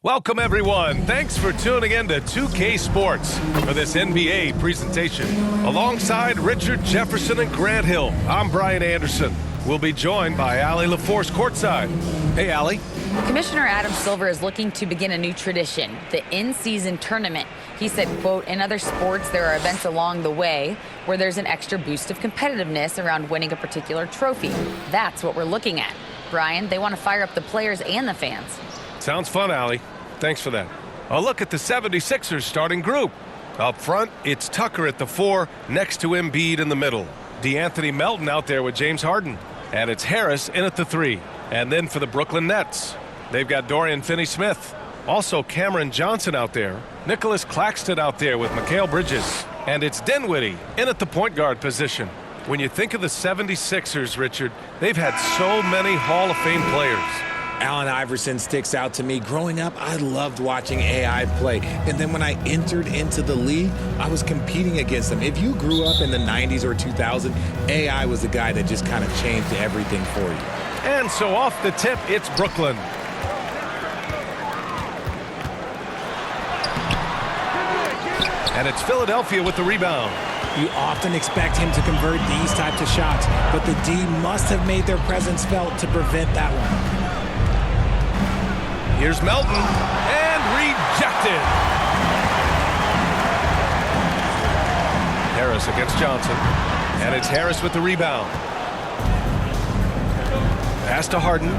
Welcome, everyone. Thanks for tuning in to 2K Sports for this NBA presentation. Alongside Richard Jefferson and Grant Hill, I'm Brian Anderson. We'll be joined by Allie LaForce courtside. Hey, Allie. Commissioner Adam Silver is looking to begin a new tradition, the in-season tournament. He said, quote, in other sports, there are events along the way where there's an extra boost of competitiveness around winning a particular trophy. That's what we're looking at. Brian, they want to fire up the players and the fans. Sounds fun, Allie. Thanks for that. A look at the 76ers starting group. Up front, it's Tucker at the 4, next to Embiid in the middle. DeAnthony Melton out there with James Harden. And it's Harris in at the 3. And then for the Brooklyn Nets, they've got Dorian Finney-Smith. Also Cameron Johnson out there. Nicholas Claxton out there with Mikal Bridges. And it's Dinwiddie in at the point guard position. When you think of the 76ers, Richard, they've had so many Hall of Fame players. Allen Iverson sticks out to me. Growing up, I loved watching AI play. And then when I entered into the league, I was competing against them. If you grew up in the 90s or 2000, AI was the guy that just kind of changed everything for you. And so off the tip, it's Brooklyn. And it's Philadelphia with the rebound. You often expect him to convert these types of shots, but the D must have made their presence felt to prevent that one. Here's Melton, and rejected. Harris against Johnson, and it's Harris with the rebound. Pass to Harden.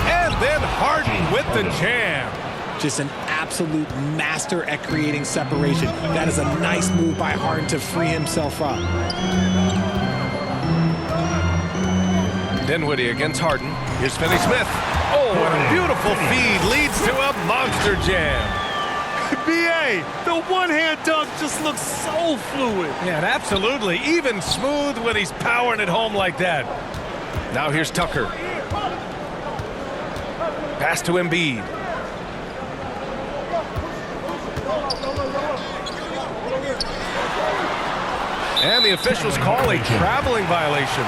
And then Harden with the jam. Just an absolute master at creating separation. That is a nice move by Harden to free himself up. Dinwiddie against Harden. Here's Finney-Smith. Oh, what a beautiful feed. Leads to a monster jam. B.A., the one-hand dunk just looks so fluid. Yeah, and absolutely. Even smooth when he's powering it home like that. Now here's Tucker. Pass to Embiid. And the officials call a traveling violation.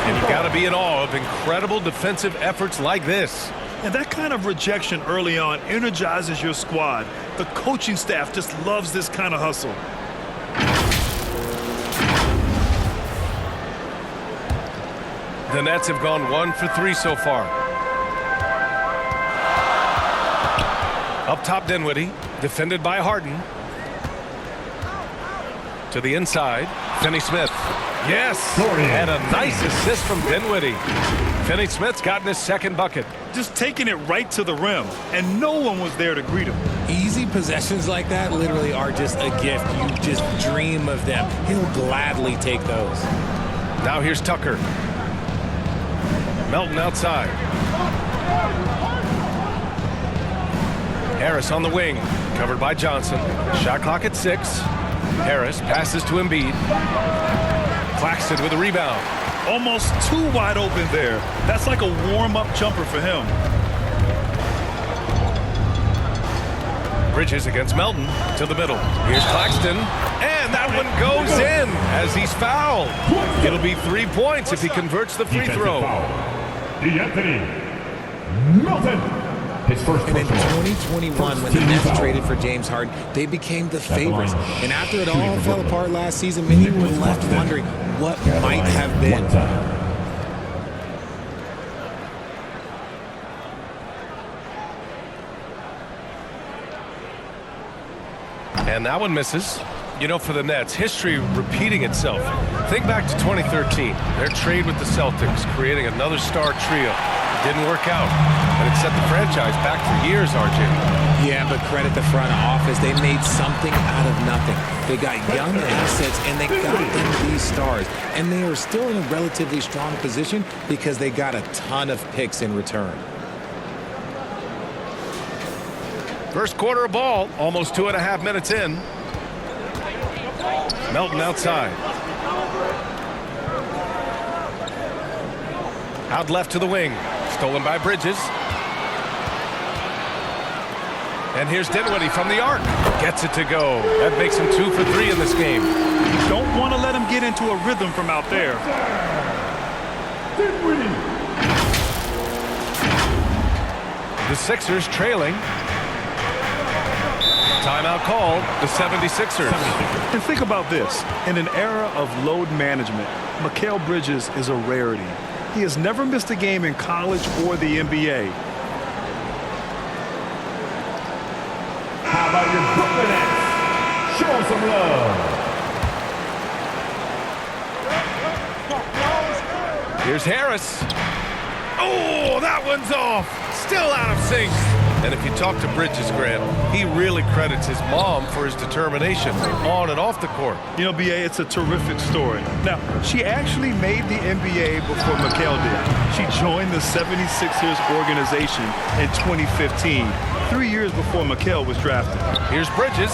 And you got to be in awe of incredible defensive efforts like this. And that kind of rejection early on energizes your squad. The coaching staff just loves this kind of hustle. The Nets have gone 1 for 3 so far. Up top, Dinwiddie, defended by Harden. To the inside, Finney-Smith. Yes, and a nice assist from Dinwiddie. Finney-Smith's gotten his second bucket. Just taking it right to the rim, and no one was there to greet him. Easy possessions like that literally are just a gift. You just dream of them. He'll gladly take those. Now here's Tucker. Melton outside. Harris on the wing, covered by Johnson. Shot clock at 6. Harris passes to Embiid. Claxton with a rebound. Almost too wide open there. That's like a warm-up jumper for him. Bridges against Melton to the middle. Here's Claxton. And that one goes in as he's fouled. It'll be 3 points if he converts the free throw. DeAnthony Melton. His first and in 2021, when the Nets traded for James Harden, they became the favorites. And after it all fell apart last season, many were left wondering what might have been. And that one misses. You know, for the Nets, history repeating itself. Think back to 2013, their trade with the Celtics, creating another star trio. Didn't work out, and it set the franchise back for years, RJ. Yeah, but credit the front office. They made something out of nothing. They got young assets, and they got them these stars. And they are still in a relatively strong position because they got a ton of picks in return. First quarter of ball, almost 2.5 minutes in. Melton outside. Out left to the wing. Stolen by Bridges. And here's Dinwiddie from the arc. Gets it to go. That makes him 2 for 3 in this game. You don't want to let him get into a rhythm from out there. Dinwiddie. The Sixers trailing. Timeout called. The 76ers. And think about this. In an era of load management, Mikal Bridges is a rarity. He has never missed a game in college or the NBA. How about your Brooklyn Nets? Show 'em some love. Here's Harris. Oh, that one's off. Still out of sync. And if you talk to Bridges, Grant, he really credits his mom for his determination on and off the court. You know, B.A., it's a terrific story. Now, she actually made the NBA before Mikal did. She joined the 76ers organization in 2015, 3 years before Mikal was drafted. Here's Bridges.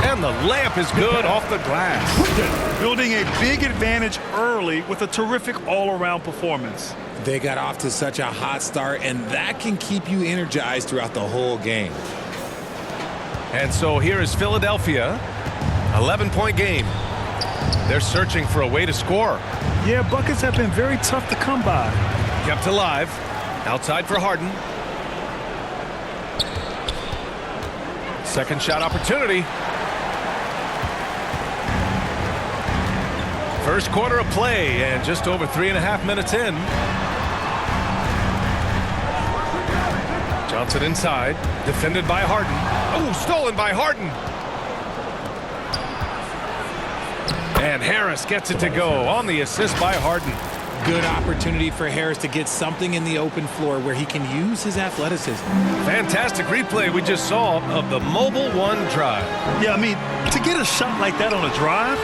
And the layup is good off the glass. Building a big advantage early with a terrific all-around performance. They got off to such a hot start, and that can keep you energized throughout the whole game. And so here is Philadelphia. 11-point game. They're searching for a way to score. Yeah, buckets have been very tough to come by. Kept alive. Outside for Harden. Second shot opportunity. First quarter of play, and just over 3.5 minutes in. Johnson inside, defended by Harden. Oh, stolen by Harden. And Harris gets it to go on the assist by Harden. Good opportunity for Harris to get something in the open floor where he can use his athleticism. Fantastic replay we just saw of the Mobile One drive. Yeah, I mean, to get a shot like that on a drive,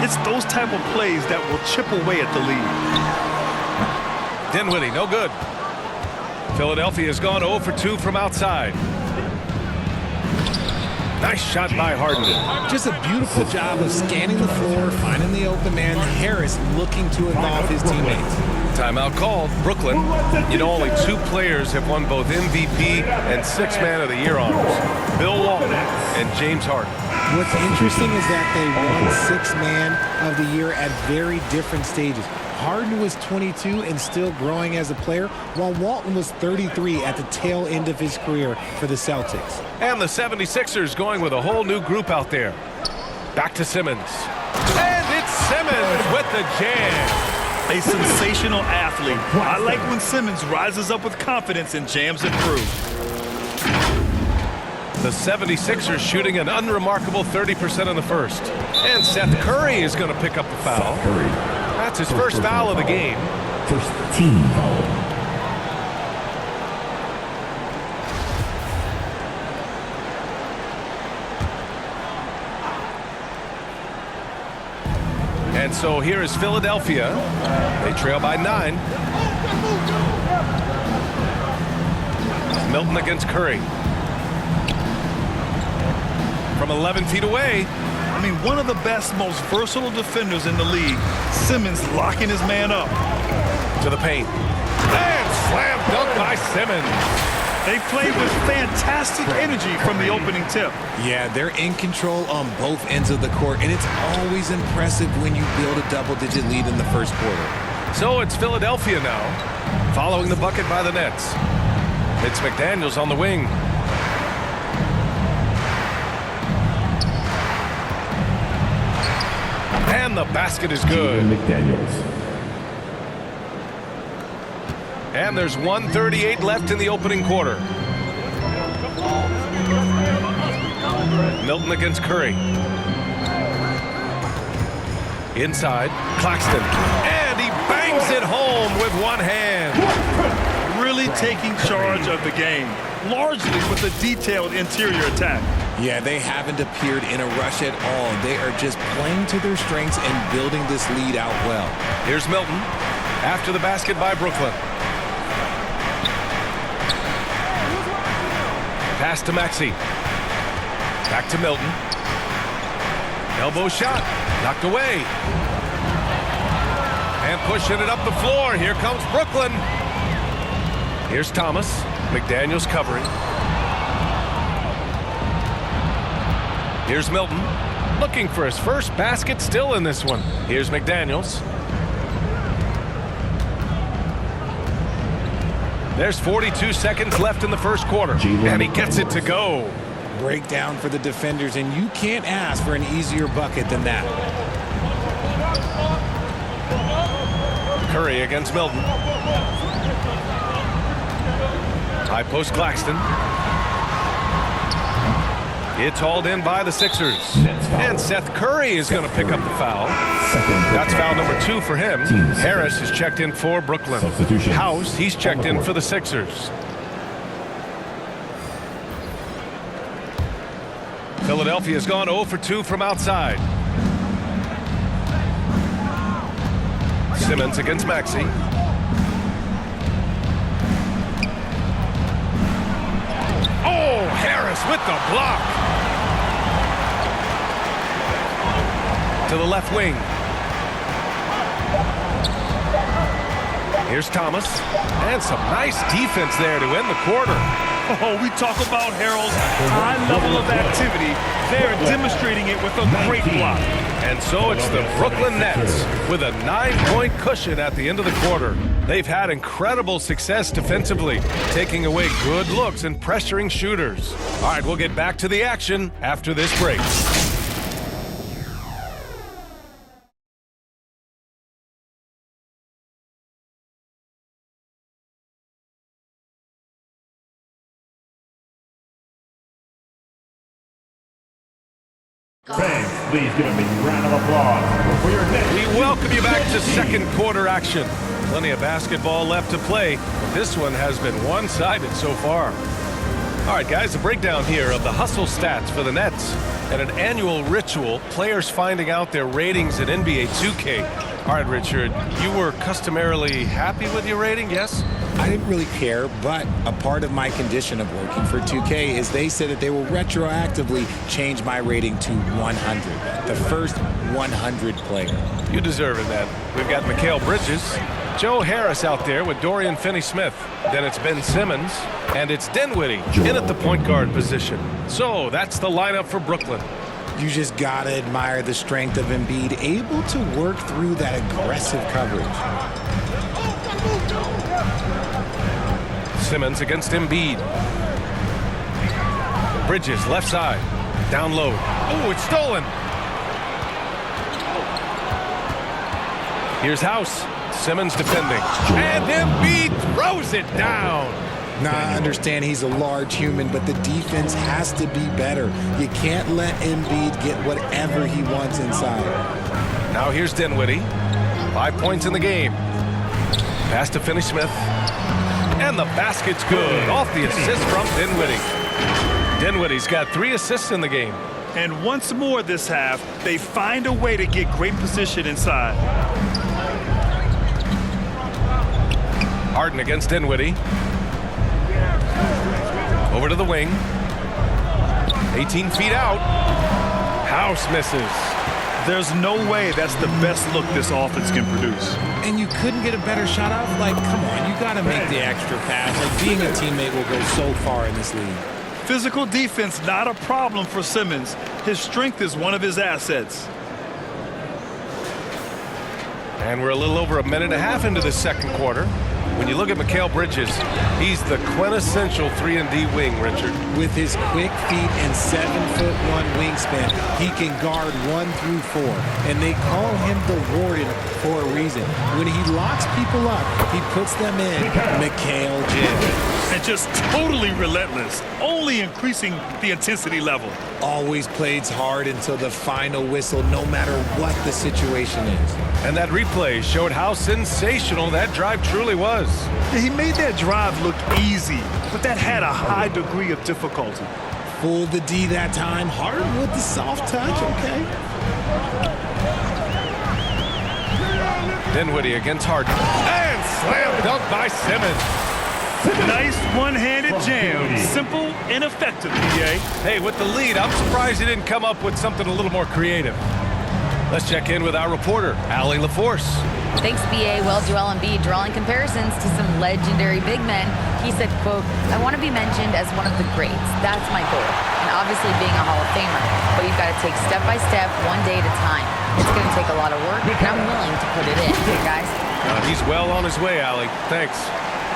it's those type of plays that will chip away at the lead. Dinwiddie, no good. Philadelphia has gone 0 for 2 from outside. Nice shot by Harden. Just a beautiful job of scanning the floor, finding the open man. Harris looking to involve his teammates. Timeout called. Brooklyn. You know, only 2 players have won both MVP and 6th Man of the Year honors. Bill Walton and James Harden. What's interesting is that they won 6th Man of the Year at very different stages. Harden was 22 and still growing as a player, while Walton was 33 at the tail end of his career for the Celtics. And the 76ers going with a whole new group out there. Back to Simmons. And it's Simmons with the jam. A sensational athlete. I like when Simmons rises up with confidence and jams it through. The 76ers shooting an unremarkable 30% in the first. And Seth Curry is going to pick up the foul. That's his first foul of the game. First team foul. And so here is Philadelphia. They trail by 9. Milton against Curry. From 11 feet away. I mean, one of the best, most versatile defenders in the league. Simmons locking his man up. To the paint. And slam dunk by Simmons. They played with fantastic energy from the opening tip. Yeah, they're in control on both ends of the court, and it's always impressive when you build a double-digit lead in the first quarter. So it's Philadelphia now, following the bucket by the Nets. It's McDaniels on the wing. And the basket is good. McDaniels. And there's 1:38 left in the opening quarter. Milton against Curry. Inside, Claxton. And he bangs it home with one hand. Really taking charge of the game, largely with a detailed interior attack. Yeah, they haven't appeared in a rush at all. They are just playing to their strengths and building this lead out well. Here's Milton after the basket by Brooklyn. Pass to Maxey. Back to Milton. Elbow shot. Knocked away. And pushing it up the floor. Here comes Brooklyn. Here's Thomas. McDaniels covering. Here's Milton. Looking for his first basket still in this one. Here's McDaniels. There's 42 seconds left in the first quarter, and he gets it to go. Breakdown for the defenders, and you can't ask for an easier bucket than that. Curry against Milton. High post Claxton. It's hauled in by the Sixers. And Seth Curry is going to pick up the foul. That's foul number 2 for him. Harris is checked in for Brooklyn. House, he's checked in for the Sixers. Philadelphia's gone 0 for 2 from outside. Simmons against Maxey. Oh, Harris with the block. To the left wing. Here's Thomas. And some nice defense there to end the quarter. Oh, we talk about Harold's high level of activity. They're demonstrating it with a great block. And so it's the Brooklyn Nets with a 9-point cushion at the end of the quarter. They've had incredible success defensively, taking away good looks and pressuring shooters. All right, we'll get back to the action after this break. Fans, please give him a round of applause for your next. We welcome you back to second quarter action. Plenty of basketball left to play, but this one has been one-sided so far. All right, guys, a breakdown here of the hustle stats for the Nets. And an annual ritual, players finding out their ratings in NBA 2K. All right, Richard, you were customarily happy with your rating, yes? I didn't really care, but a part of my condition of working for 2K is they said that they will retroactively change my rating to 100, the first 100 player. You deserve it, man. We've got Mikal Bridges, Joe Harris out there with Dorian Finney-Smith. Then it's Ben Simmons, and it's Dinwiddie in at the point guard position. So that's the lineup for Brooklyn. You just gotta admire the strength of Embiid, able to work through that aggressive coverage. Simmons against Embiid. Bridges, left side. Down low. Oh, it's stolen. Here's House. Simmons defending. And Embiid throws it down. Now, I understand he's a large human, but the defense has to be better. You can't let Embiid get whatever he wants inside. Now here's Dinwiddie. 5 points in the game. Pass to Finney-Smith. And the basket's good. Off the assist from Dinwiddie. Dinwiddie's got 3 assists in the game. And once more this half, they find a way to get great position inside. Harden against Dinwiddie. Over to the wing. 18 feet out. House misses. There's no way that's the best look this offense can produce. And you couldn't get a better shot off? Like, come on, you got to make the extra pass. Like, being a teammate will go so far in this league. Physical defense, not a problem for Simmons. His strength is one of his assets. And we're a little over a minute and a half into the second quarter. When you look at Mikal Bridges, he's the quintessential 3-and-D wing, Richard. With his quick feet and 7'1" wingspan, he can guard 1 through 4. And they call him the Warden for a reason. When he locks people up, he puts them in Mikal Jim. And just totally relentless, only increasing the intensity level. Always plays hard until the final whistle, no matter what the situation is. And that replay showed how sensational that drive truly was. He made that drive look easy, but that had a high degree of difficulty. Fooled the D that time. Harden with the soft touch, okay. Dinwiddie against Harden. And slam dunk by Simmons. Nice one-handed jam. Simple and effective, PA. Hey, with the lead, I'm surprised he didn't come up with something a little more creative. Let's check in with our reporter, Allie LaForce. Thanks, BA. Well, Joel Embiid drawing comparisons to some legendary big men. He said, quote, "I want to be mentioned as one of the greats. That's my goal. And obviously being a Hall of Famer. But you've got to take step by step, one day at a time. It's going to take a lot of work, and I'm willing to put it in." Okay, guys? He's well on his way, Allie. Thanks.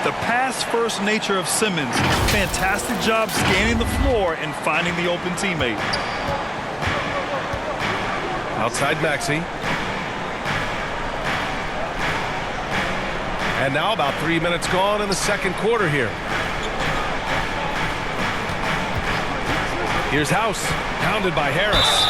The pass-first nature of Simmons. Fantastic job scanning the floor and finding the open teammate. Outside Maxey. And now about 3 minutes gone in the second quarter here. Here's House, pounded by Harris.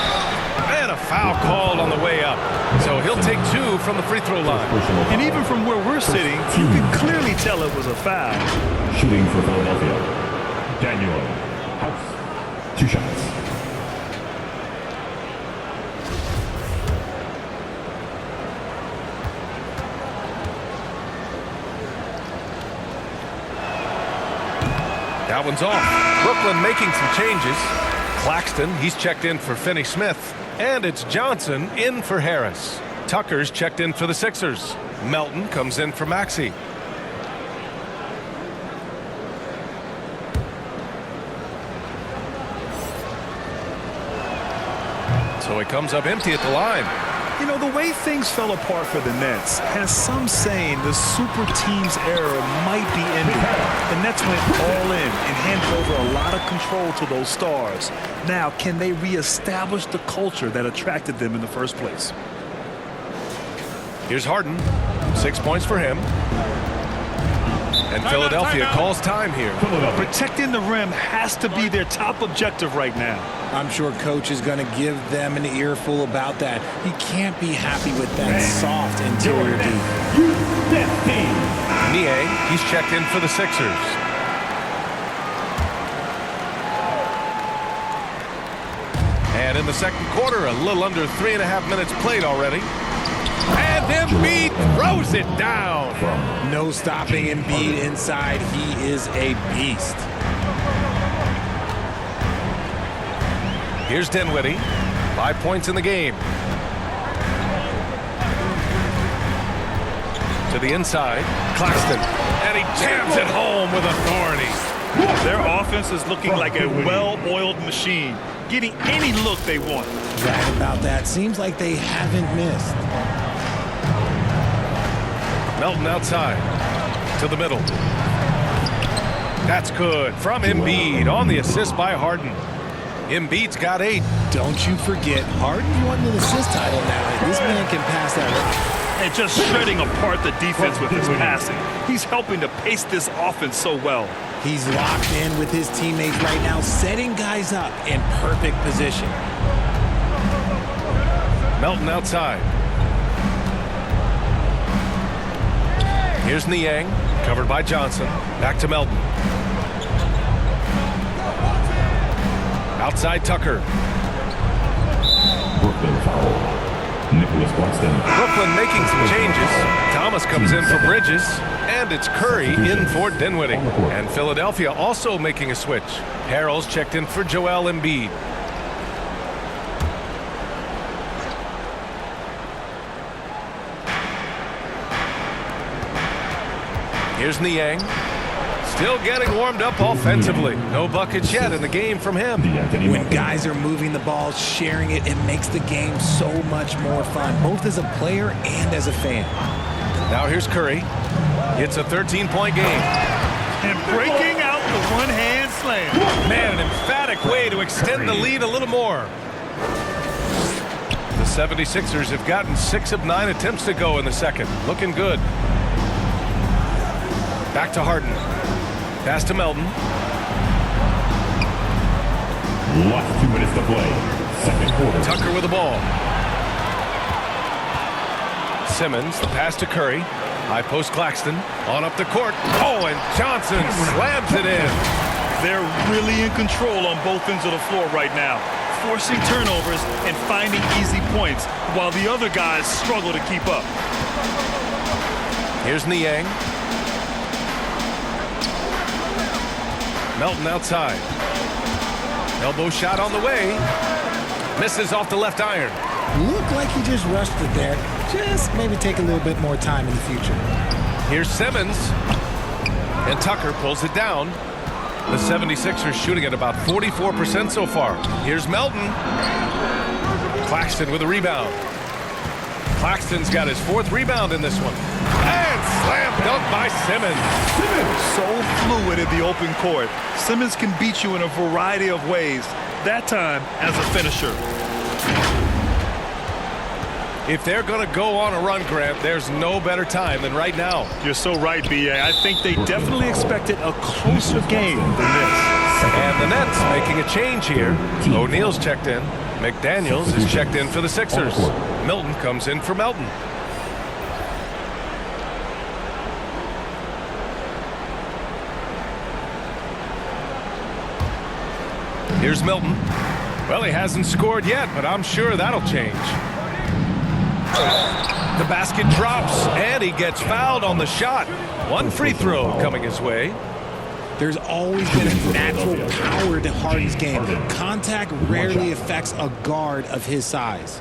And a foul called on the way up. So he'll take 2 from the free throw line. And even from where we're sitting, you can clearly tell it was a foul. Shooting for Philadelphia, Daniel House. 2 shots. That one's off. Brooklyn making some changes. Claxton, he's checked in for Finney Smith. And it's Johnson in for Harris. Tucker's checked in for the Sixers. Melton comes in for Maxey. So he comes up empty at the line. You know, the way things fell apart for the Nets has some saying the super team's era might be ending. The Nets went all in and handed over a lot of control to those stars. Now, can they reestablish the culture that attracted them in the first place? Here's Harden. 6 points for him. And Philadelphia calls time here. Protecting the rim has to be their top objective right now. I'm sure coach is going to give them an earful about that. He can't be happy with that soft interior D. Nie, he's checked in for the Sixers. And in the second quarter, a little under 3.5 minutes played already. And Embiid throws it down. No stopping Embiid inside. He is a beast. Here's Dinwiddie. 5 points in the game. To the inside. Claxton. And he jams it home with authority. Their offense is looking like a well-oiled machine, getting any look they want. Right about that. Seems like they haven't missed. Melton outside. To the middle. That's good. From Embiid on the assist by Harden. Embiid's got 8. Don't you forget, Harden won the assist title now. This man can pass that rock. And just shredding apart the defense with his passing. He's helping to pace this offense so well. He's locked in with his teammates right now, setting guys up in perfect position. Melton outside. Here's Niang, covered by Johnson. Back to Melton. Outside Tucker. Brooklyn foul. Nicholas Claxton. Brooklyn making some changes. Thomas comes in for Bridges. And it's Curry in for Dinwiddie. And Philadelphia also making a switch. Harrell's checked in for Joel Embiid. Here's Niang. Still getting warmed up offensively. No buckets yet in the game from him. When guys are moving the ball, sharing it, it makes the game so much more fun, both as a player and as a fan. Now here's Curry. It's a 13-point game. And breaking out the one-hand slam. Man, an emphatic way to extend the lead a little more. The 76ers have gotten 6 of 9 attempts to go in the second. Looking good. Back to Harden. Pass to Melton. Last 2 minutes to play. Second quarter. Tucker with the ball. Simmons, the pass to Curry. High post Claxton. On up the court. Oh, and Johnson slams it in. They're really in control on both ends of the floor right now, forcing turnovers and finding easy points while the other guys struggle to keep up. Here's Niang. Melton outside. Elbow shot on the way. Misses off the left iron. Looked like he just rushed it there. Just maybe take a little bit more time in the future. Here's Simmons. And Tucker pulls it down. The 76ers shooting at about 44% so far. Here's Melton. Claxton with a rebound. Claxton's got his 4th rebound in this one. And slam dunk by Simmons. So fluid in the open court. Simmons can beat you in a variety of ways, that time as a finisher. If they're going to go on a run, Grant, there's no better time than right now. You're so right, B.A. I think they definitely expected a closer game than this. And the Nets making a change here. O'Neal's checked in. McDaniels is checked in for the Sixers. Milton comes in for Melton. Here's Milton. Well, he hasn't scored yet, but I'm sure that'll change. The basket drops, and he gets fouled on the shot. One free throw coming his way. There's always been a natural power to Harden's game. Contact rarely affects a guard of his size.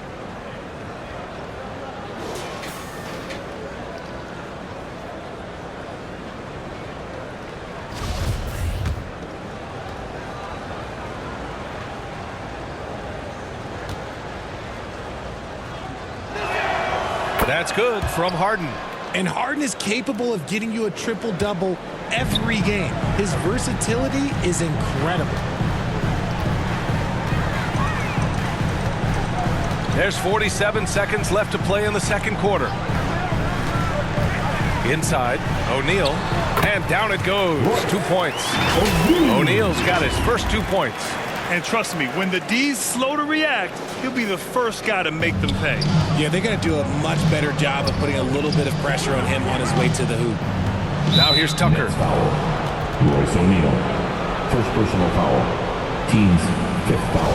That's good from Harden. And Harden is capable of getting you a triple-double every game. His versatility is incredible. There's 47 seconds left to play in the second quarter. Inside, O'Neal, and down it goes. 2 points. O'Neal's got his first 2 points. And trust me, when the D's slow to react, he'll be the first guy to make them pay. Yeah, they're going to do a much better job of putting a little bit of pressure on him on his way to the hoop. Now here's Tucker. Foul. Royce O'Neal. First personal foul. Team's 5th foul.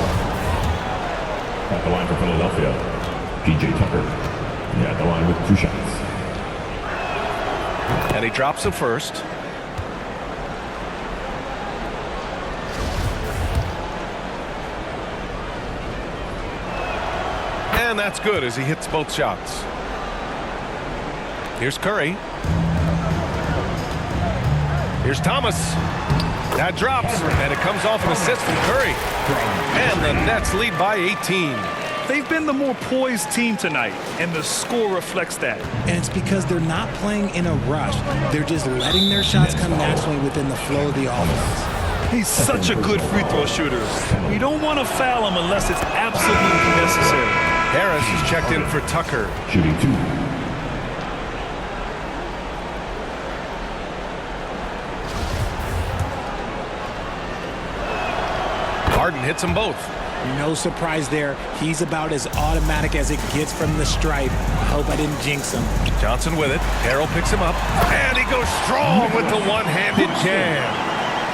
At the line for Philadelphia, P.J. Tucker. At the line with 2 shots. And he drops the first. And that's good as he hits both shots. Here's Curry. Here's Thomas. That drops, and it comes off an assist from Curry. And the Nets lead by 18. They've been the more poised team tonight, and the score reflects that. And it's because they're not playing in a rush. They're just letting their shots come naturally within the flow of the offense. He's such a good free throw shooter. You don't want to foul him unless it's absolutely necessary. Harris is checked in for Tucker. Shooting 2. Harden hits them both. No surprise there. He's about as automatic as it gets from the stripe. I hope I didn't jinx him. Johnson with it. Harrell picks him up. And he goes strong with the one-handed jam.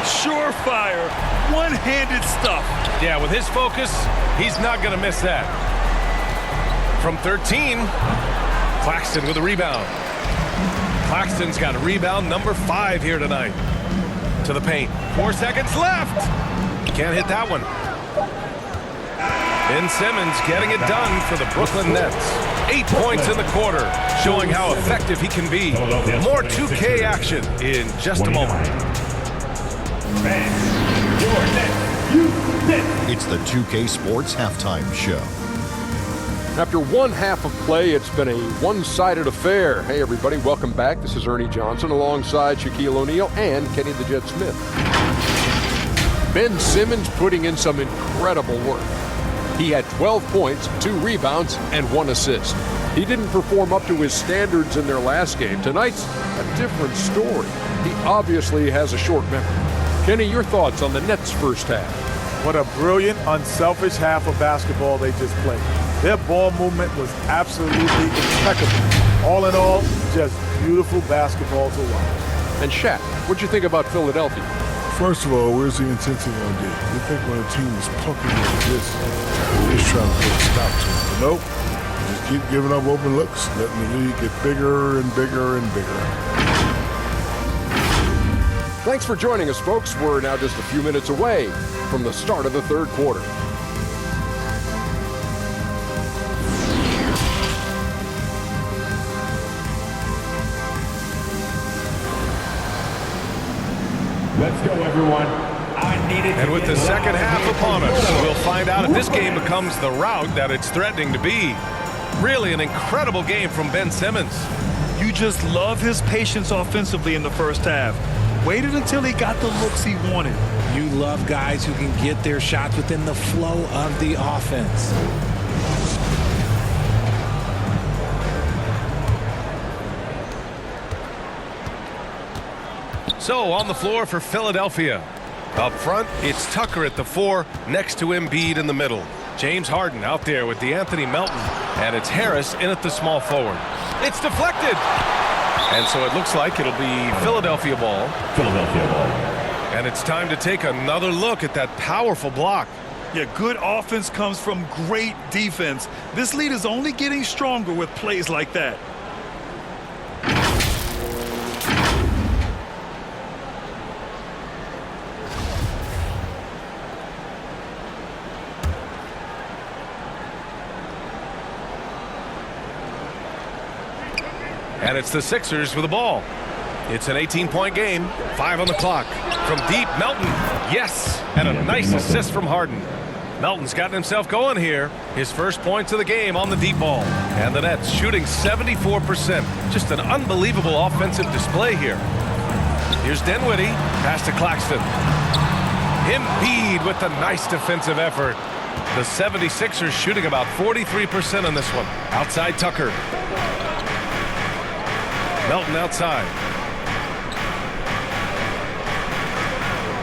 Surefire, one-handed stuff. Yeah, with his focus, he's not going to miss that. From 13, Claxton with a rebound. Claxton's got a rebound number 5 here tonight. To the paint. 4 seconds left. Can't hit that one. Ben Simmons getting it done for the Brooklyn Nets. 8 points in the quarter, showing how effective he can be. More 2K action in just a moment. It's the 2K Sports Halftime Show. After one half of play, it's been a one-sided affair. Hey, everybody, welcome back. This is Ernie Johnson alongside Shaquille O'Neal and Kenny the Jet Smith. Ben Simmons putting in some incredible work. He had 12 points, 2 rebounds, and 1 assist. He didn't perform up to his standards in their last game. Tonight's a different story. He obviously has a short memory. Kenny, your thoughts on the Nets' first half? What a brilliant, unselfish half of basketball they just played. Their ball movement was absolutely impeccable. All in all, just beautiful basketball to watch. And Shaq, what'd you think about Philadelphia? First of all, where's the intensity going to be? You think when a team is pumping like this, they're just trying to put a stop to it. But nope, just keep giving up open looks, letting the lead get bigger and bigger and bigger. Thanks for joining us, folks. We're now just a few minutes away from the start of the third quarter. Let's go, everyone. And with the second half upon us, we'll find out if this game becomes the rout that it's threatening to be. Really an incredible game from Ben Simmons. You just love his patience offensively in the first half. Waited until he got the looks he wanted. You love guys who can get their shots within the flow of the offense. So on the floor for Philadelphia. Up front, it's Tucker at the 4, next to Embiid in the middle. James Harden out there with DeAnthony Melton, and it's Harris in at the small forward. It's deflected! And so it looks like it'll be Philadelphia ball. Philadelphia ball. And it's time to take another look at that powerful block. Yeah, good offense comes from great defense. This lead is only getting stronger with plays like that. And it's the Sixers with the ball. It's an 18-point game, 5 on the clock. From deep, Melton, yes, and a nice assist from Harden. Melton's gotten himself going here. His first points of the game on the deep ball. And the Nets shooting 74%. Just an unbelievable offensive display here. Here's Dinwiddie, pass to Claxton. Embiid with the nice defensive effort. The 76ers shooting about 43% on this one. Outside Tucker. Melton outside.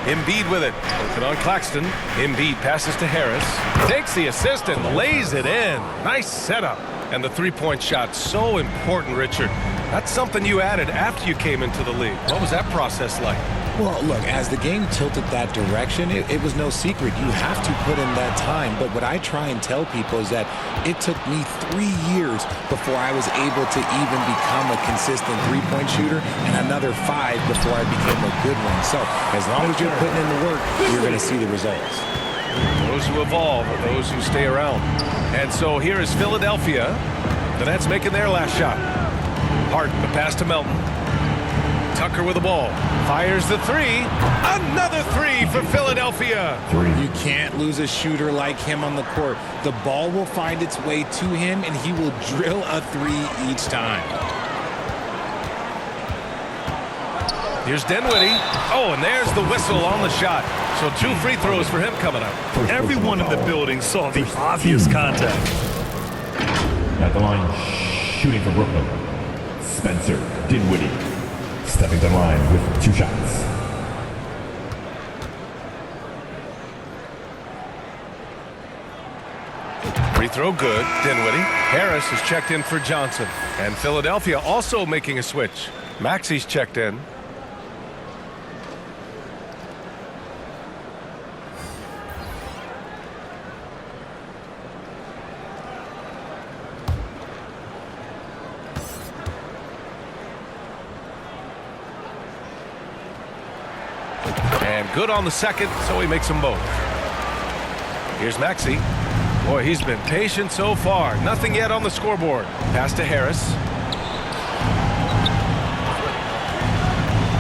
Embiid with it. Open on Claxton. Embiid passes to Harris. Takes the assist and lays it in. Nice setup. And the three-point shot, so important, Richard. That's something you added after you came into the league. What was that process like? Well, look, as the game tilted that direction, it was no secret. You have to put in that time. But what I try and tell people is that it took me 3 years before I was able to even become a consistent three-point shooter, and another 5 before I became a good one. So as long as you're putting in the work, you're going to see the results. Those who evolve are those who stay around. And so here is Philadelphia. The Nets making their last shot. Harden, the pass to Melton. Tucker with the ball. Fires the 3. Another 3 for Philadelphia. You can't lose a shooter like him on the court. The ball will find its way to him, and he will drill a 3 each time. Here's Dinwiddie. Oh, and there's the whistle on the shot. So 2 free throws for him coming up. Everyone in the building saw the obvious contact. At the line, shooting for Brooklyn, Spencer Dinwiddie. Stepping to the line with 2 shots. Free throw good. Dinwiddie. Harris is checked in for Johnson. And Philadelphia also making a switch. Maxey's checked in. And good on the second, so he makes them both. Here's Maxey. Boy, he's been patient so far. Nothing yet on the scoreboard. Pass to Harris.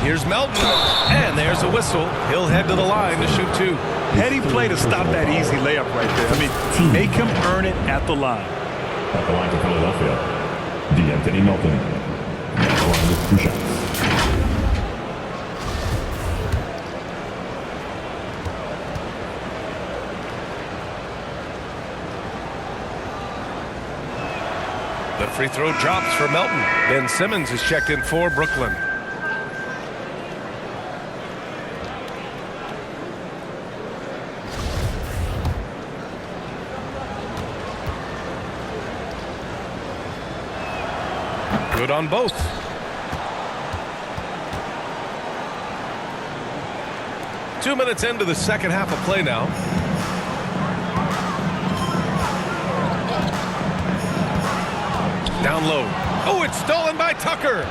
Here's Melton. And there's a whistle. He'll head to the line to shoot 2. Heady play to stop that easy layup right there. I mean, make him earn it at the line. At the line for Philadelphia, DeAnthony Melton. At the line with 2 shots. The free throw drops for Melton. Ben Simmons is checked in for Brooklyn. Good on both. Two minutes into the second half of play now. Down low. Oh, it's stolen by Tucker.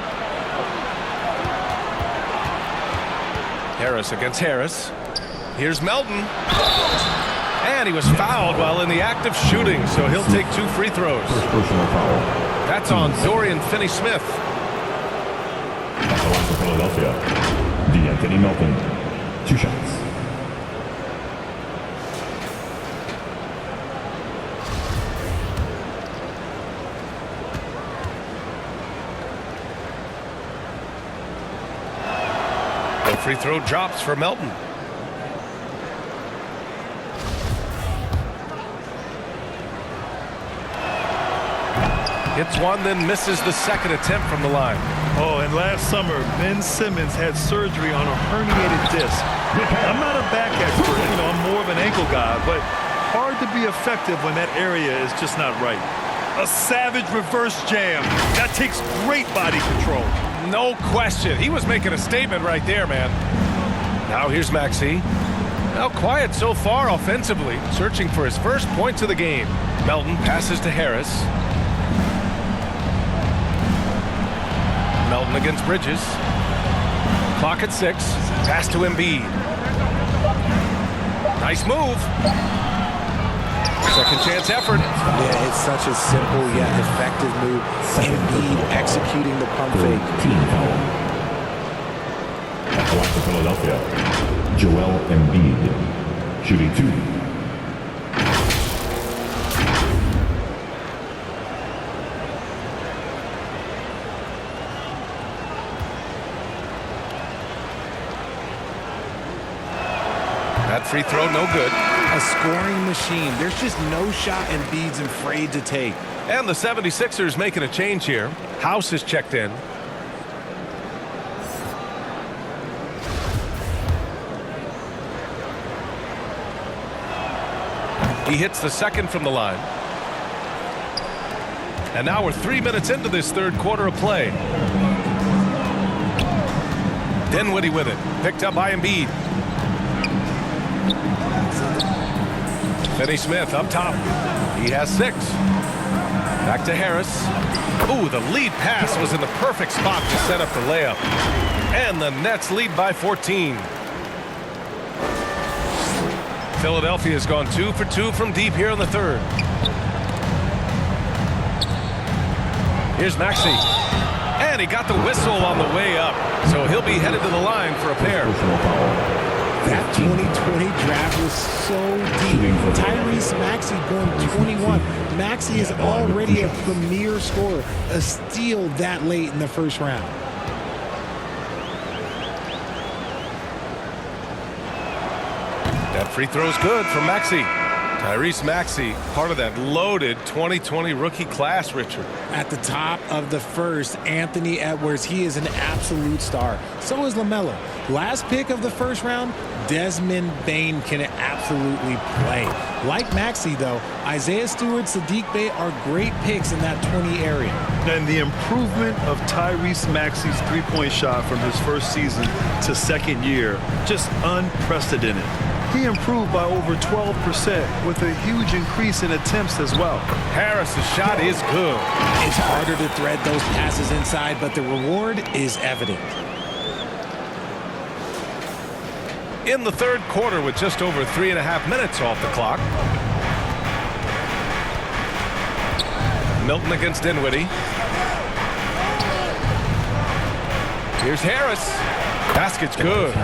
Harris against Harris. Here's Melton. And he was fouled while in the act of shooting, so he'll take 2 free throws. First personal foul. That's on Dorian Finney-Smith. At the line for Philadelphia, DeAnthony Melton. 2 shots. free throw drops for Melton. Hits one, then misses the second attempt from the line. Oh, and last summer, Ben Simmons had surgery on a herniated disc. I'm not a back expert, I'm more of an ankle guy, but hard to be effective when that area is just not right. A savage reverse jam. That takes great body control. No question. He was making a statement right there, man. Now here's Maxey. Now quiet so far offensively, searching for his first points of the game. Melton passes to Harris. Melton against Bridges. Clock at 6. Pass to Embiid. Nice move. Second chance effort. Yeah, it's such a simple yet effective move. Embiid executing the pump fake. Team foul. At the line for Philadelphia, Joel Embiid, shooting 2. That free throw, no good. A scoring machine. There's just no shot Embiid's afraid to take. And the 76ers making a change here. House is checked in. He hits the second from the line. And now we're 3 minutes into this third quarter of play. Dinwiddie with it. Picked up by Embiid. Finney Smith up top. He has 6. Back to Harris. Ooh, the lead pass was in the perfect spot to set up the layup. And the Nets lead by 14. Philadelphia has gone 2 for 2 from deep here in the third. Here's Maxey. And he got the whistle on the way up. So he'll be headed to the line for a pair. That 2020 draft was so deep. Tyrese Maxey going 21. Maxey is already a premier scorer. A steal that late in the first round. That free throw's good from Maxey. Tyrese Maxey, part of that loaded 2020 rookie class, Richard. At the top of the first, Anthony Edwards, he is an absolute star. So is LaMelo. Last pick of the first round, Desmond Bane can absolutely play. Like Maxey, though, Isaiah Stewart, Sadiq Bey are great picks in that 20 area. And the improvement of Tyrese Maxey's three-point shot from his first season to second year, just unprecedented. He improved by over 12% with a huge increase in attempts as well. Harris's shot is good. It's harder to thread those passes inside, but the reward is evident. In the third quarter with just over 3.5 minutes off the clock. Milton against Dinwiddie. Here's Harris. Basket's good.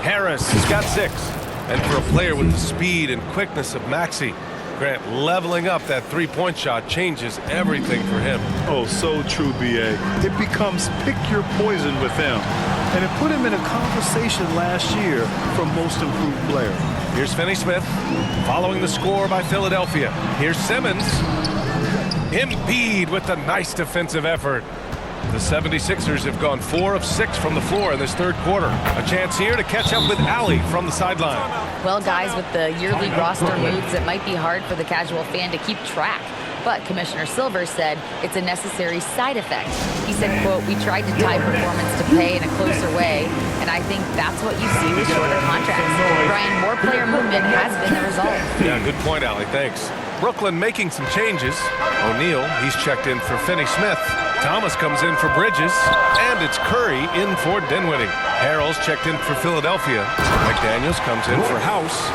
Harris has got 6. And for a player with the speed and quickness of Maxey, Grant, leveling up that three-point shot changes everything for him. Oh, so true, B.A. It becomes pick your poison with him. And it put him in a conversation last year for most improved player. Here's Finney Smith following the score by Philadelphia. Here's Simmons. Embiid with the nice defensive effort. The 76ers have gone 4 of 6 from the floor in this third quarter. A chance here to catch up with Allie from the sideline. Well, guys, with the yearly roster moves, it might be hard for the casual fan to keep track. But Commissioner Silver said it's a necessary side effect. He said, quote, "We tried to tie performance to pay in a closer way, and I think that's what you see with shorter contracts." Brian, more player movement has been the result. Yeah, good point, Allie. Thanks. Brooklyn making some changes. O'Neal, he's checked in for Finney Smith. Thomas comes in for Bridges. And it's Curry in for Dinwiddie. Harrell's checked in for Philadelphia. McDaniels comes in for House.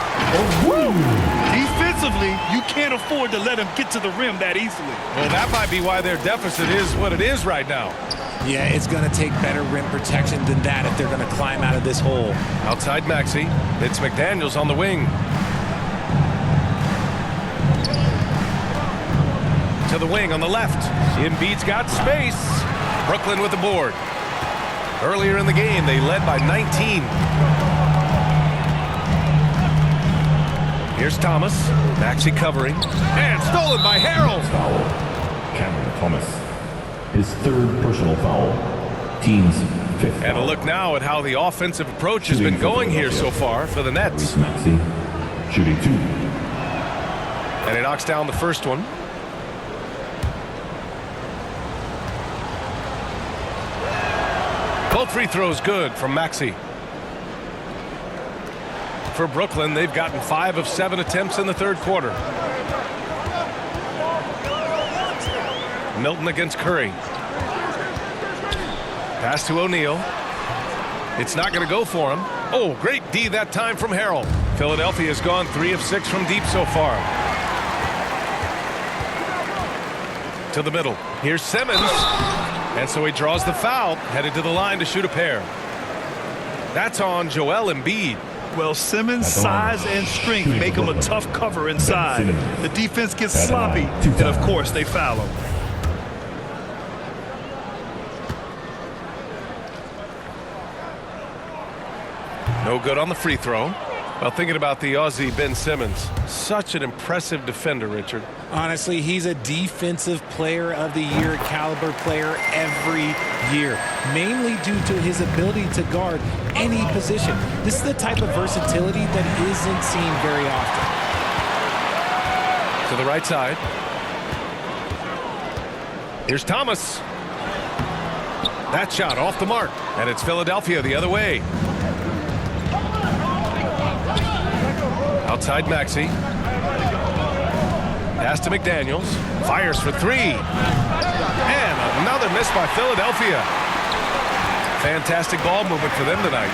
Defensively, you can't afford to let him get to the rim that easily. Well, that might be why their deficit is what it is right now. Yeah, it's going to take better rim protection than that if they're going to climb out of this hole. Outside Maxey. It's McDaniels on the wing. To the wing on the left. Embiid's got space. Brooklyn with the board. Earlier in the game, they led by 19. Here's Thomas. Maxey covering. And stolen by Harrell. Foul. Cameron Thomas. His third personal foul. Team's fifth foul. And a look now at how the offensive approach has been going here so far for the Nets. Maxey shooting 2. And he knocks down the first one. Both free throws good from Maxey. For Brooklyn, they've gotten 5 of 7 attempts in the third quarter. Milton against Curry. Pass to O'Neal. It's not going to go for him. Oh, great D that time from Harrell. Philadelphia has gone 3 of 6 from deep so far. To the middle. Here's Simmons. And so he draws the foul, headed to the line to shoot a pair. That's on Joel Embiid. Well, Simmons' size and strength make him a tough cover inside. The defense gets sloppy, and of course they foul him. No good on the free throw. Well, thinking about the Aussie Ben Simmons, such an impressive defender, Richard. Honestly, he's a defensive player of the year caliber player every year, mainly due to his ability to guard any position. This is the type of versatility that isn't seen very often. To the right side. Here's Thomas. That shot off the mark, and it's Philadelphia the other way. Outside Maxey. Pass to McDaniels. Fires for 3. And another miss by Philadelphia. Fantastic ball movement for them tonight.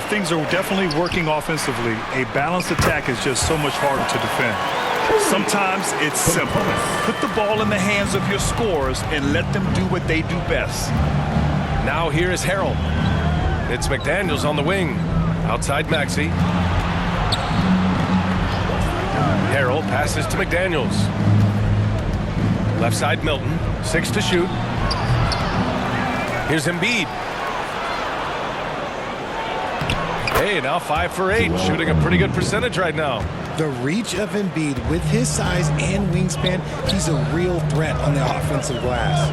Things are definitely working offensively. A balanced attack is just so much harder to defend. Sometimes it's simple. Put the ball in the hands of your scorers and let them do what they do best. Now here is Harrell. It's McDaniels on the wing. Outside Maxey. Harrell passes to McDaniels. Left side Milton. 6 to shoot. Here's Embiid. Hey, now 5 for 8. Shooting a pretty good percentage right now. The reach of Embiid with his size and wingspan, he's a real threat on the offensive glass.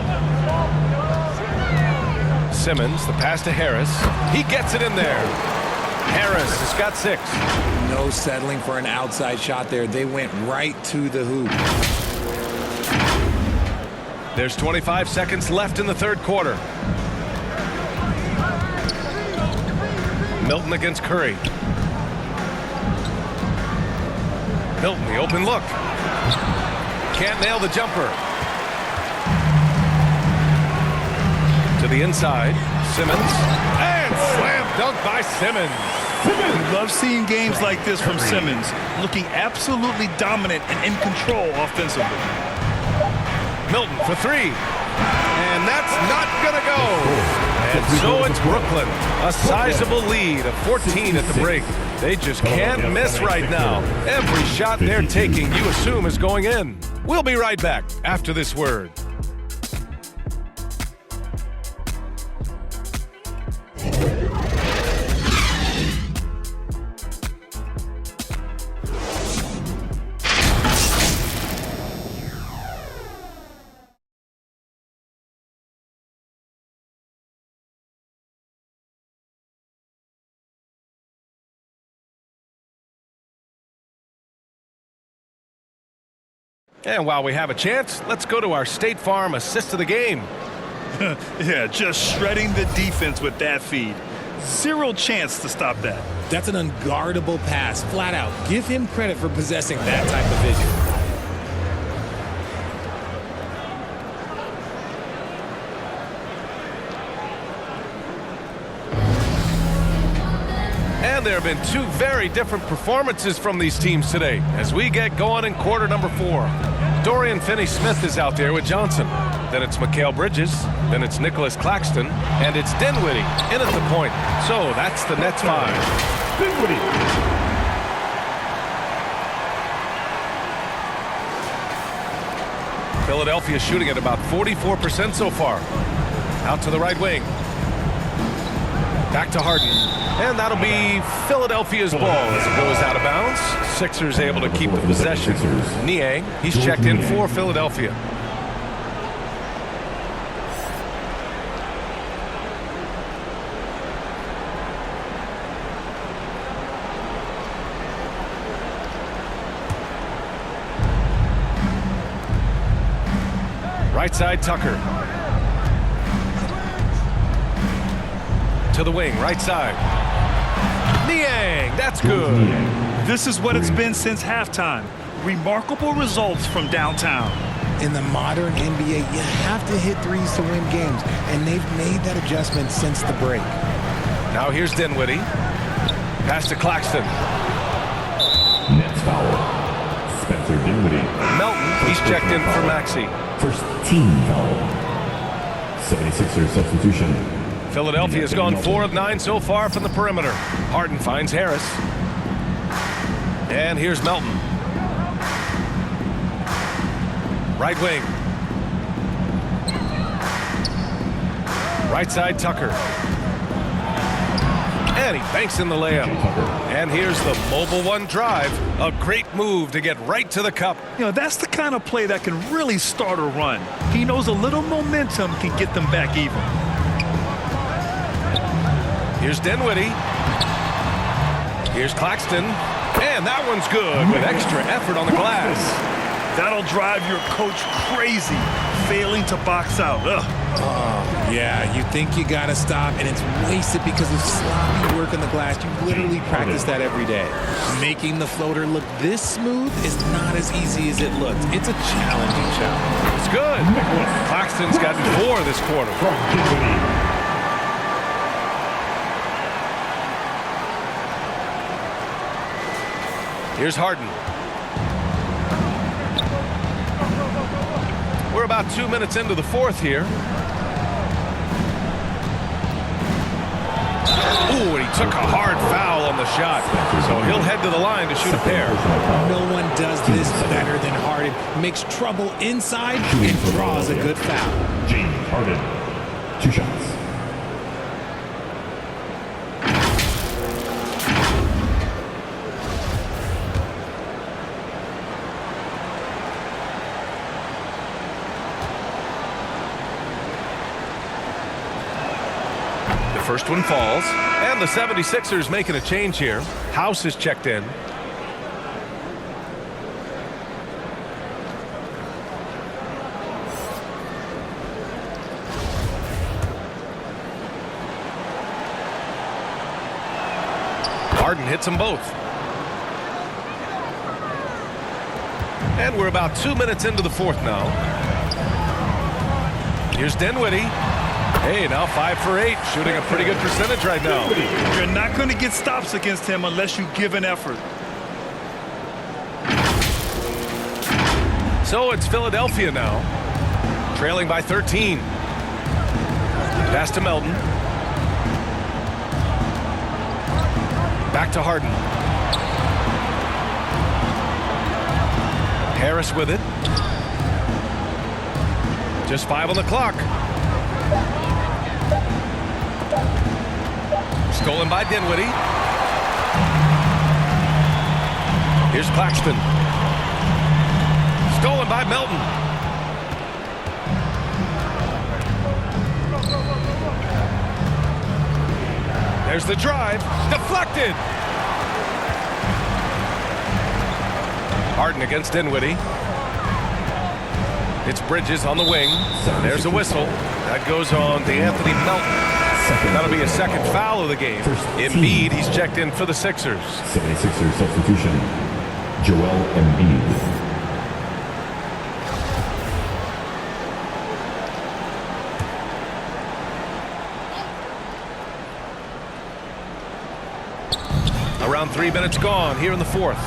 Simmons, the pass to Harris. He gets it in there. Harris has got 6. No settling for an outside shot there. They went right to the hoop. There's 25 seconds left in the third quarter. Milton against Curry. Milton, the open look. Can't nail the jumper. To the inside. Simmons. And slam dunk by Simmons. We love seeing games like this from Simmons, looking absolutely dominant and in control offensively. Milton for 3. And that's not going to go. And so it's Brooklyn. A sizable lead of 14 at the break. They just can't miss right now. Every shot they're taking, you assume, is going in. We'll be right back after this word. And while we have a chance, let's go to our State Farm assist of the game. Yeah, just shredding the defense with that feed. Zero chance to stop that. That's an unguardable pass, flat out. Give him credit for possessing that type of vision. And there have been 2 very different performances from these teams today as we get going in quarter number 4. Dorian Finney-Smith is out there with Johnson. Then it's Mikal Bridges. Then it's Nicholas Claxton. And it's Dinwiddie in at the point. So that's the Nets 5. Dinwiddie. Philadelphia shooting at about 44% so far. Out to the right wing. Back to Harden. And that'll be Philadelphia's ball as it goes out of bounds. Sixers able to keep the possession. Niang, he's checked in for Philadelphia. Right side, Tucker. To the wing, right side. Niang, that's good. This is what it's been since halftime. Remarkable results from downtown. In the modern NBA, you have to hit threes to win games, and they've made that adjustment since the break. Now here's Dinwiddie. Pass to Claxton. Nets foul. Spencer Dinwiddie. Melton, he's checked in for Maxey. First team foul. 76ers substitution. Philadelphia's gone 4 of 9 so far from the perimeter. Harden finds Harris. And here's Melton. Right wing. Right side, Tucker. And he banks in the layup. And here's the mobile one drive. A great move to get right to the cup. You know, that's the kind of play that can really start a run. He knows a little momentum can get them back even. Here's Dinwiddie. Here's Claxton. And that one's good with extra effort on the glass. That'll drive your coach crazy, failing to box out. Ugh. Yeah, you think you gotta stop, and it's wasted because of sloppy work on the glass. You literally practice that every day. Making the floater look this smooth is not as easy as it looks. It's a challenging challenge. It's good. Claxton's gotten 4 this quarter. Here's Harden. We're about 2 minutes into the fourth here. Ooh, and he took a hard foul on the shot. So he'll head to the line to shoot a pair. No one does this better than Harden. Makes trouble inside and draws a good foul. James Harden. 2 shots. First one falls, and the 76ers making a change here. House is checked in. Harden hits them both. And we're about 2 minutes into the fourth now. Here's Dinwiddie. Hey, now 5 for 8, shooting a pretty good percentage right now. You're not going to get stops against him unless you give an effort. So it's Philadelphia now, trailing by 13. Pass to Melton. Back to Harden. Harris with it. Just 5 on the clock. Stolen by Dinwiddie. Here's Claxton. Stolen by Melton. There's the drive. Deflected. Harden against Dinwiddie. It's Bridges on the wing. There's a whistle. That goes on to Anthony Melton. That'll be a second foul of the game. Embiid, he's checked in for the Sixers. 76ers substitution. Joel Embiid. Around 3 minutes gone here in the fourth.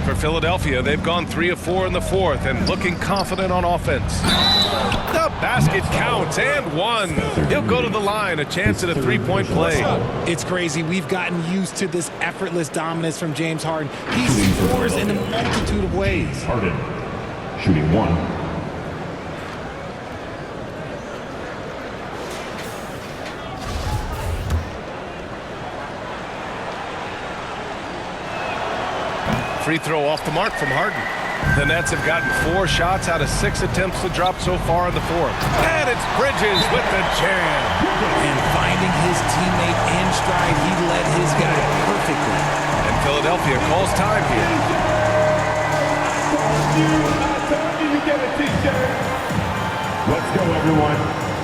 For Philadelphia, they've gone 3 of 4 in the fourth and looking confident on offense. The basket counts and 1. He'll go to the line, a chance at a three-point play. It's crazy. We've gotten used to this effortless dominance from James Harden. He scores in a multitude of ways. Harden shooting 1. free throw off the mark from Harden. The Nets have gotten 4 shots out of 6 attempts to drop so far in the fourth. And it's Bridges with the jam. And finding his teammate in stride, he led his guy perfectly. And Philadelphia calls time here. Let's go, everyone.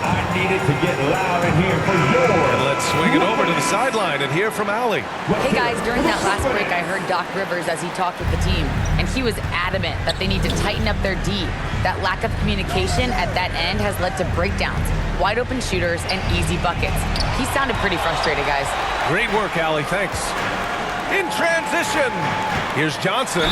I needed to get loud in here for yours. And let's swing it over to the sideline and hear from Allie. Hey guys, during that last break, I heard Doc Rivers as he talked with the team, and he was adamant that they need to tighten up their D. That lack of communication at that end has led to breakdowns, wide open shooters, and easy buckets. He sounded pretty frustrated, guys. Great work, Allie. Thanks. In transition, here's Johnson.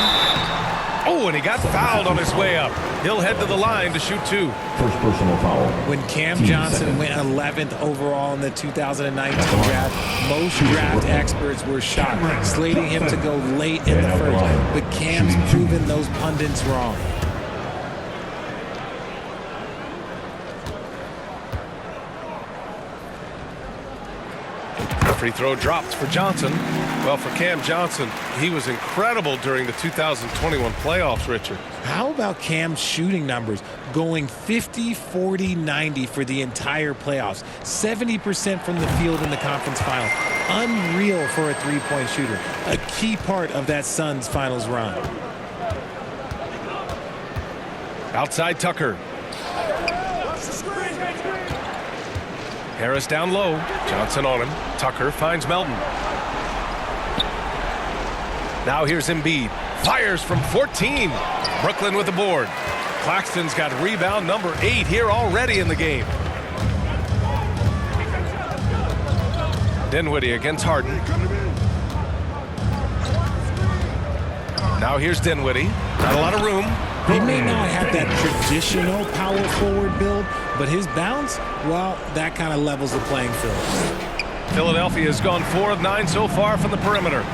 Oh, and he got fouled on his way up. He'll head to the line to shoot 2. First personal foul. When Cam Team Johnson second. went 11th overall in the 2019 draft, most draft experts were shocked, slating him to go late in the first. But Cam's proven those pundits wrong. Free throw dropped for Johnson. Well, for Cam Johnson, he was incredible during the 2021 playoffs, Richard. How about Cam's shooting numbers? Going 50, 40, 90 for the entire playoffs. 70% from the field in the conference final. Unreal for a three-point shooter. A key part of that Suns finals run. Outside Tucker. Harris down low. Johnson on him. Tucker finds Melton. Now here's Embiid. Fires from 14. Brooklyn with the board. Claxton's got rebound number 8 here already in the game. Dinwiddie against Harden. Now here's Dinwiddie. Not a lot of room. He may not have that traditional power forward build, but his bounce, well, that kind of levels the playing field. Philadelphia has gone 4 of 9 so far from the perimeter.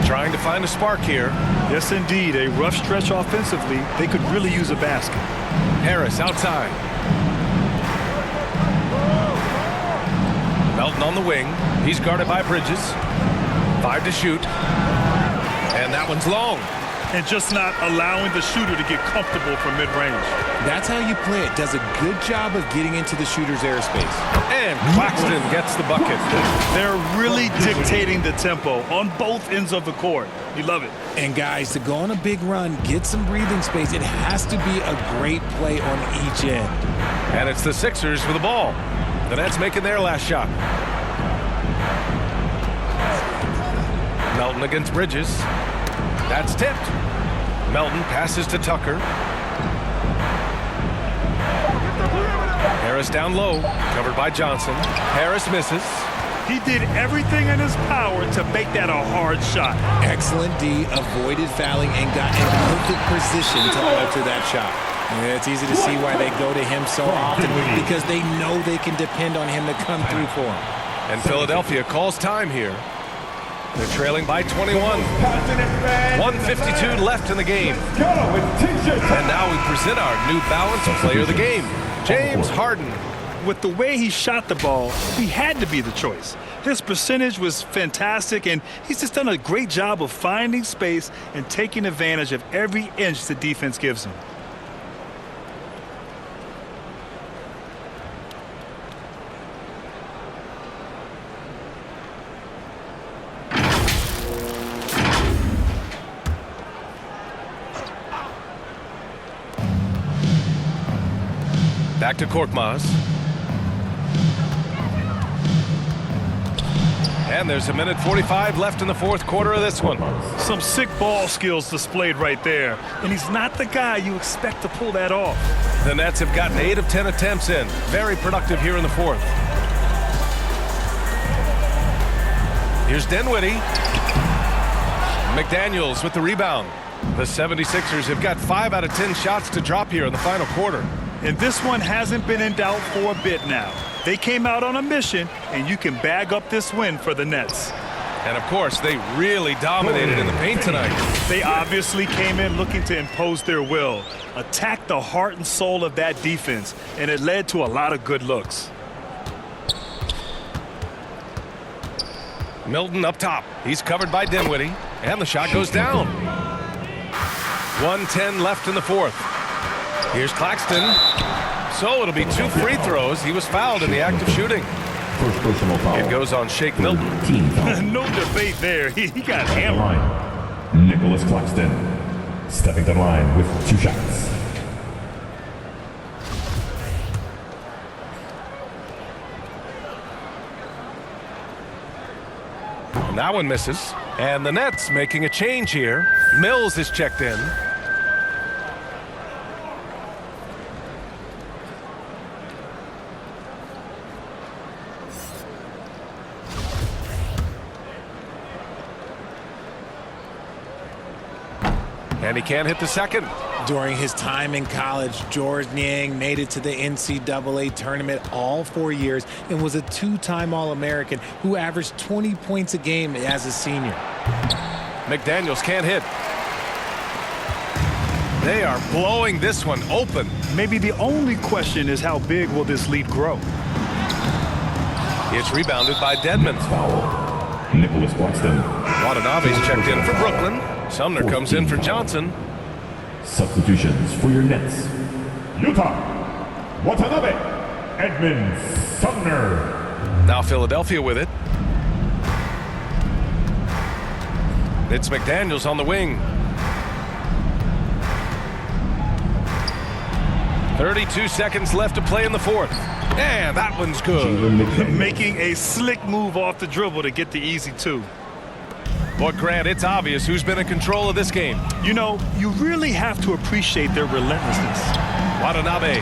Trying to find a spark here. Yes, indeed. A rough stretch offensively. They could really use a basket. Harris outside. Melton on the wing. He's guarded by Bridges. 5 to shoot. And that one's long. And just not allowing the shooter to get comfortable from mid-range. That's how you play it. Does a good job of getting into the shooter's airspace. And Claxton gets the bucket. They're really dictating the tempo on both ends of the court. You love it. And guys, to go on a big run, get some breathing space, it has to be a great play on each end. And it's the Sixers with the ball. The Nets making their last shot. Melton against Bridges. That's tipped. Melton passes to Tucker. Harris down low, covered by Johnson. Harris misses. He did everything in his power to make that a hard shot. Excellent D, avoided fouling, and got in perfect position to alter that shot. And it's easy to see why they go to him so often, because they know they can depend on him to come through for them. And Philadelphia calls time here. They're trailing by 21. 1:52 left in the game. And now we present our New Balance Player of the Game, James Harden. With the way he shot the ball, he had to be the choice. His percentage was fantastic, and he's just done a great job of finding space and taking advantage of every inch the defense gives him. Back to Korkmaz. And there's 1:45 left in the fourth quarter of this one. Some sick ball skills displayed right there, and he's not the guy you expect to pull that off. The Nets have gotten 8 of 10 attempts in. Very productive here in the fourth. Here's Dinwiddie. McDaniels with the rebound. The 76ers have got 5 out of 10 shots to drop here in the final quarter. And this one hasn't been in doubt for a bit now. They came out on a mission, and you can bag up this win for the Nets. And, of course, they really dominated in the paint tonight. They obviously came in looking to impose their will, attack the heart and soul of that defense, and it led to a lot of good looks. Milton up top. He's covered by Dinwiddie, and the shot goes down. 1:10 left in the fourth. Here's Claxton. So it'll be 2 free throws. He was fouled in the act of shooting. First personal foul. It goes on Shake Milton. Team foul. No debate there. He got At the hammered. line, Nicholas Claxton. Stepping to the line with 2 shots. And that one misses. And the Nets making a change here. Mills is checked in. And he can't hit the second. During his time in college, George Niang made it to the NCAA tournament all 4 years and was a 2-time All-American who averaged 20 points a game as a senior. McDaniels can't hit. They are blowing this one open. Maybe the only question is how big will this lead grow? It's rebounded by Dedmon. Foul. Nicholas Claxton. Watanabe's checked in for Brooklyn. Sumner comes in for Johnson. Substitutions for your Nets. Utah. Watanabe. Edmund Sumner. Now Philadelphia with it. It's McDaniels on the wing. 32 seconds left to play in the fourth. And that one's good. Making a slick move off the dribble to get the easy 2. But Grant, it's obvious who's been in control of this game. You know, you really have to appreciate their relentlessness. Watanabe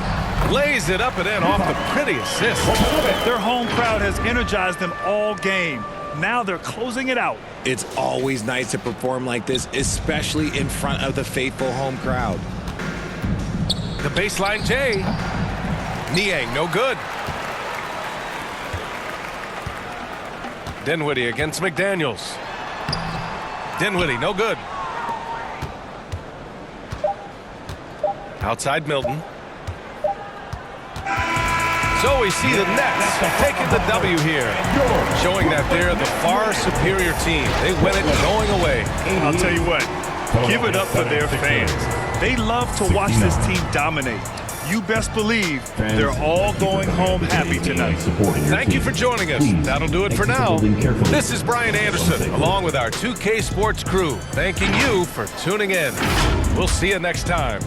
lays it up and in off the pretty assist. Their home crowd has energized them all game. Now they're closing it out. It's always nice to perform like this, especially in front of the faithful home crowd. The baseline J. Niang, no good. Dinwiddie against McDaniels. Dinwiddie, no good. Outside Milton. So we see the Nets taking the W here, showing that they're the far superior team. They win it going away. I'll tell you what, give it up for their fans. They love to watch this team dominate. You best believe they're all going home happy tonight. Thank you for joining us. That'll do it for now. This is Brian Anderson, along with our 2K Sports crew, thanking you for tuning in. We'll see you next time.